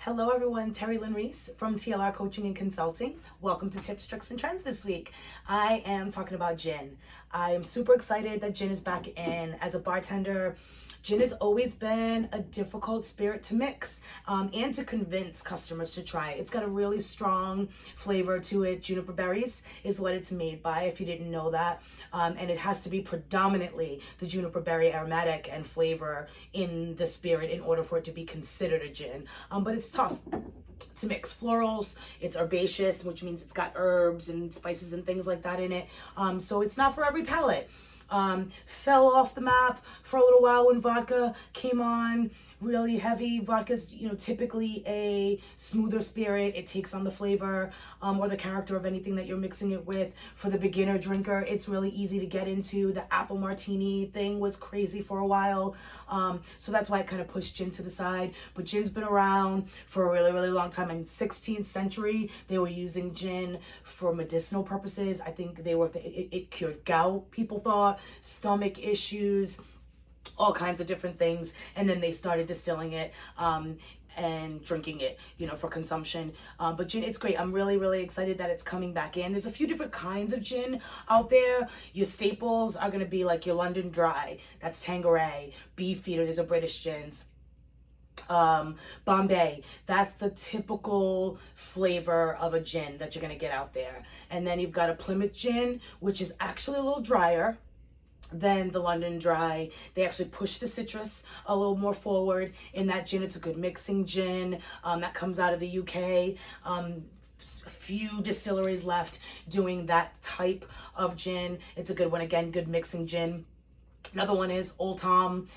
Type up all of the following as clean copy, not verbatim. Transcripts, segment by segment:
Hello everyone, Terry Lynn Reese from TLR Coaching and Consulting. Welcome to Tips, Tricks, and Trends this week. I am talking about gin. I am super excited that gin is back in. As a bartender, gin has always been a difficult spirit to mix and to convince customers to try. It's got a really strong flavor to it. Juniper berries is what it's made by, if you didn't know that. And it has to be predominantly the juniper berry aromatic and flavor in the spirit in order for it to be considered a gin. But it's tough to mix florals. It's herbaceous, which means it's got herbs and spices and things like that in it. So it's not for every palate. Fell off the map for a little while when vodka came on really heavy. Vodka's, typically a smoother spirit. It takes on the flavor or the character of anything that you're mixing it with. For the beginner drinker, it's really easy to get into. The apple martini thing was crazy for a while. So that's why I kind of pushed gin to the side. But gin's been around for a really, really long time. In 16th century, they were using gin for medicinal purposes. I think it cured gout, people thought, stomach issues, all kinds of different things. And then they started distilling it and drinking it, for consumption. But gin, it's great. I'm really, really excited that it's coming back in. There's a few different kinds of gin out there. Your staples are going to be like your London Dry. That's Tanqueray. Beefeater, there's a British gins. Bombay, that's the typical flavor of a gin that you're going to get out there. And then you've got a Plymouth gin, which is actually a little drier than the London Dry. They actually push the citrus a little more forward in that gin. It's a good mixing gin that comes out of the UK. A few distilleries left doing that type of gin. It's a good one. Again, good mixing gin. Another one is Old Tom.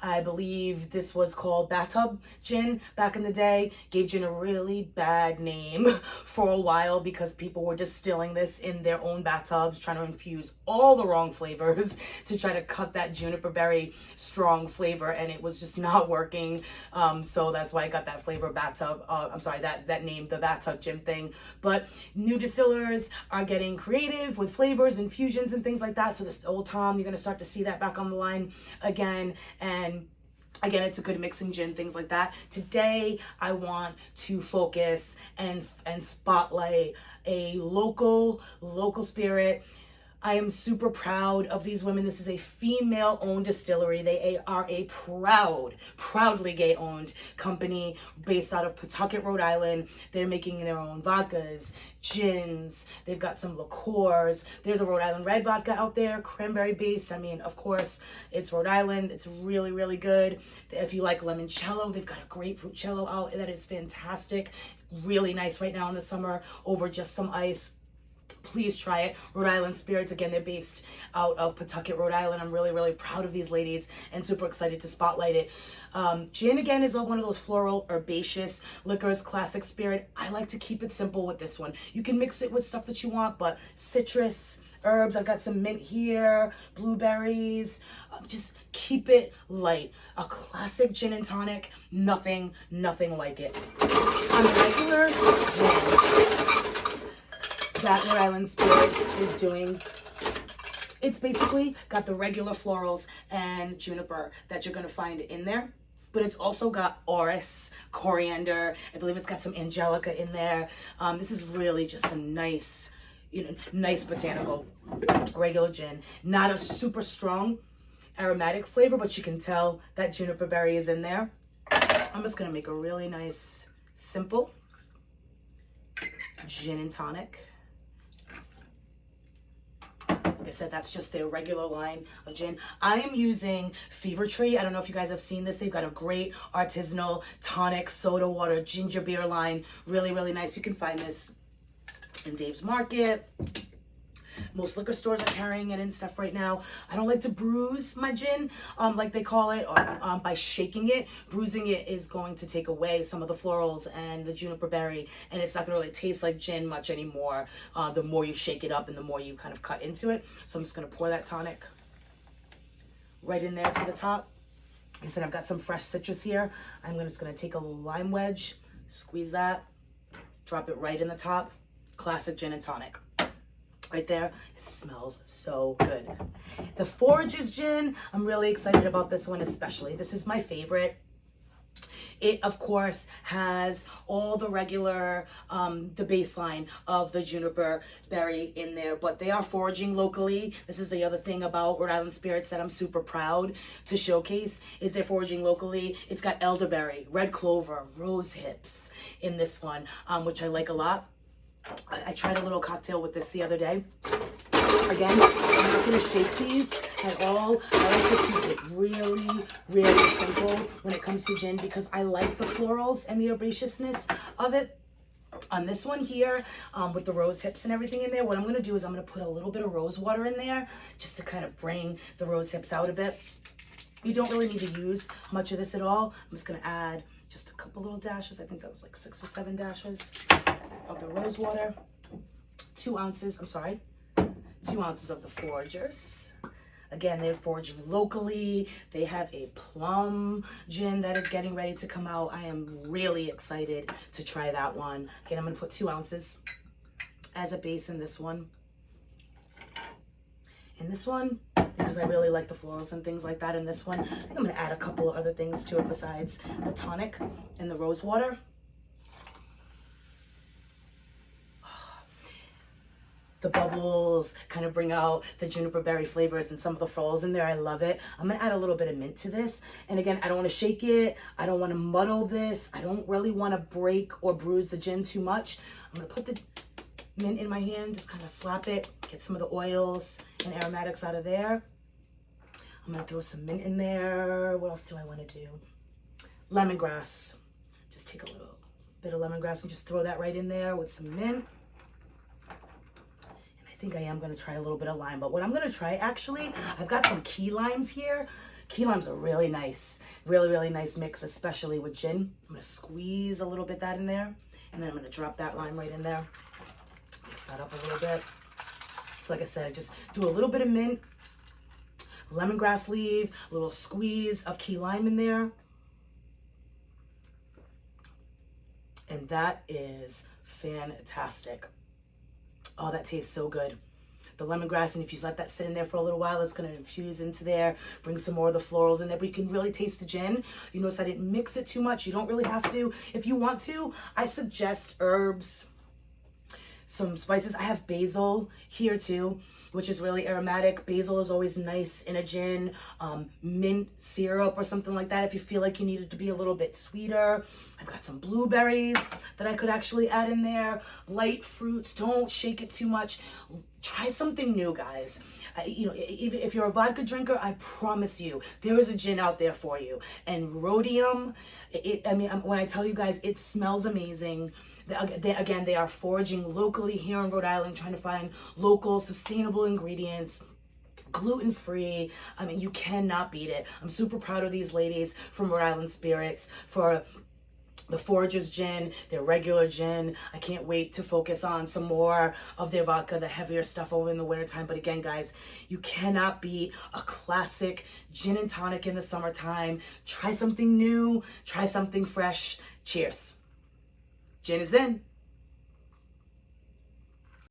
I believe this was called bathtub gin back in the day. Gave gin a really bad name for a while because people were distilling this in their own bathtubs, trying to infuse all the wrong flavors to try to cut that juniper berry strong flavor, and it was just not working. So that's why I got that flavor bathtub. That name, the bathtub gin thing. But new distillers are getting creative with flavors and fusions and things like that. So this Old Tom, you're going to start to see that back on the line again. And again, it's a good mixing gin, things like that. Today, I want to focus and spotlight a local spirit. I am super proud of these women. This is a female-owned distillery. They are a proudly gay-owned company based out of Pawtucket, Rhode Island. They're making their own vodkas, gins. They've got some liqueurs. There's a Rhode Island red vodka out there, cranberry-based. I mean, of course, it's Rhode Island. It's really, really good. If you like limoncello, they've got a grapefruit cello out that is fantastic. Really nice right now in the summer over just some ice. Please try it. Rhode Island Spirits, again, they're based out of Pawtucket, Rhode Island. I'm really, really proud of these ladies and super excited to spotlight it. Gin, again, is one of those floral, herbaceous liquors, classic spirit. I like to keep it simple with this one. You can mix it with stuff that you want, but citrus, herbs, I've got some mint here, blueberries. Just keep it light. A classic gin and tonic, nothing like it. On a regular gin that Rhode Island Spirits is doing, it's basically got the regular florals and juniper that you're going to find in there, but it's also got orris, coriander. I believe it's got some angelica in there. This is really just a nice botanical regular gin. Not a super strong aromatic flavor, but you can tell that juniper berry is in there. I'm just going to make a really nice, simple gin and tonic. Like I said, that's just their regular line of gin. I am using Fever Tree. I don't know if you guys have seen this. They've got a great artisanal tonic, soda water, ginger beer line. Really, really nice. You can find this in Dave's Market. Most liquor stores are carrying it and stuff right now. I don't like to bruise my gin, like they call it, or by shaking it. Bruising it is going to take away some of the florals and the juniper berry, and it's not going to really taste like gin much anymore. The more you shake it up and the more you kind of cut into it. So I'm just going to pour that tonic right in there to the top. Like I said, I've got some fresh citrus here. I'm just going to take a little lime wedge, squeeze that, drop it right in the top. Classic gin and tonic. Right there, it smells so good. The Forager's gin, I'm really excited about this one especially. This is my favorite. It, of course, has all the regular, the baseline of the juniper berry in there, but they are foraging locally. This is the other thing about Rhode Island Spirits that I'm super proud to showcase, is they're foraging locally. It's got elderberry, red clover, rose hips in this one, which I like a lot. I tried a little cocktail with this the other day. Again, I'm not going to shake these at all. I like to keep it really, really simple when it comes to gin because I like the florals and the herbaceousness of it. On this one here, with the rose hips and everything in there, what I'm going to do is I'm going to put a little bit of rose water in there just to kind of bring the rose hips out a bit. You don't really need to use much of this at all. I'm just going to add just a couple little dashes. I think that was like 6 or 7 dashes of the rose water. 2 ounces of the foragers. Again, they're foraging locally. They have a plum gin that is getting ready to come out. I am really excited to try that one. Again, I'm going to put 2 ounces as a base in this one. In this one, because I really like the florals and things like that in this one, I think I'm going to add a couple of other things to it besides the tonic and the rose water. The bubbles kind of bring out the juniper berry flavors and some of the florals in there. I love it. I'm going to add a little bit of mint to this. And again, I don't want to shake it. I don't want to muddle this. I don't really want to break or bruise the gin too much. I'm going to put the mint in my hand, just kind of slap it, get some of the oils and aromatics out of there. I'm going to throw some mint in there. What else do I want to do? Lemongrass. Just take a little bit of lemongrass and just throw that right in there with some mint. I think I am going to try a little bit of lime, but what I'm going to try, actually, I've got some key limes here. Key limes are really nice, really nice mix, especially with gin. I'm going to squeeze a little bit that in there, and then I'm going to drop that lime right in there. Mix that up a little bit. So like I said, I just do a little bit of mint, lemongrass leaf, a little squeeze of key lime in there. And that is fantastic. Oh, that tastes so good. The lemongrass, and if you let that sit in there for a little while, it's going to infuse into there, bring some more of the florals in there, but you can really taste the gin. You notice I didn't mix it too much. You don't really have to. If you want to, I suggest herbs, some spices. I have basil here too, which is really aromatic. Basil is always nice in a gin. Mint syrup or something like that if you feel like you need it to be a little bit sweeter. I've got some blueberries that I could actually add in there. Light fruits, don't shake it too much. Try something new, guys. You know, if you're a vodka drinker, I promise you, there is a gin out there for you. And Rhodium, when I tell you guys, it smells amazing. They are foraging locally here in Rhode Island, trying to find local, sustainable ingredients, gluten-free. I mean, you cannot beat it. I'm super proud of these ladies from Rhode Island Spirits for the Foragers gin, their regular gin. I can't wait to focus on some more of their vodka, the heavier stuff over in the wintertime. But again, guys, you cannot beat a classic gin and tonic in the summertime. Try something new, try something fresh. Cheers. Gin is in.